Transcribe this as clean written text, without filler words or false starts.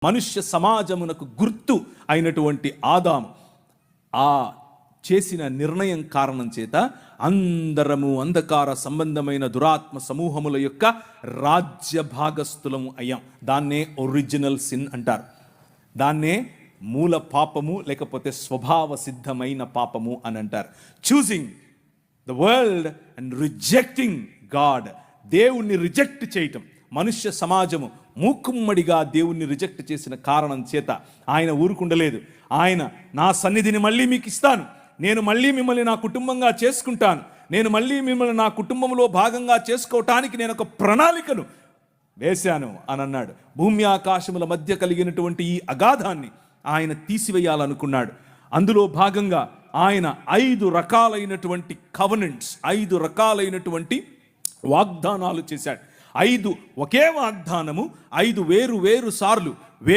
మనుష్య సమాజమునకు గుర్తు అయినటువంటి ఆదాము ఆ చేసిన నిర్ణయం కారణం చేత అందరము అంధకార సంబంధమైన దురాత్మ సమూహముల యొక్క రాజ్య భాగస్థులము అయ్యాం. దాన్నే ఒరిజినల్ సిన్ అంటారు. దాన్నే మూల పాపము లేకపోతే స్వభావ సిద్ధమైన పాపము అని అంటారు. Choosing the world and rejecting God, దేవుణ్ణి రిజెక్ట్ చేయటం. మనుష్య సమాజము మూకుమ్మడిగా దేవుణ్ణి రిజెక్ట్ చేసిన కారణం చేత ఆయన ఊరుకుండలేదు. ఆయన నా సన్నిధిని మళ్ళీ మీకు ఇస్తాను, నేను మళ్ళీ మిమ్మల్ని నా కుటుంబంగా చేసుకుంటాను, నేను మళ్ళీ మిమ్మల్ని నా కుటుంబంలో భాగంగా చేసుకోవటానికి నేను ఒక ప్రణాళికను వేశాను అని అన్నాడు. భూమి ఆకాశముల మధ్య కలిగినటువంటి ఈ అగాధాన్ని ఆయన తీసివేయాలనుకున్నాడు. అందులో భాగంగా ఆయన 5 రకాలైనటువంటి కవెనెంట్స్, 5 రకాలైనటువంటి వాగ్దానాలు చేశాడు. 5 ఒకే వాగ్దానము 5 వేరు సార్లు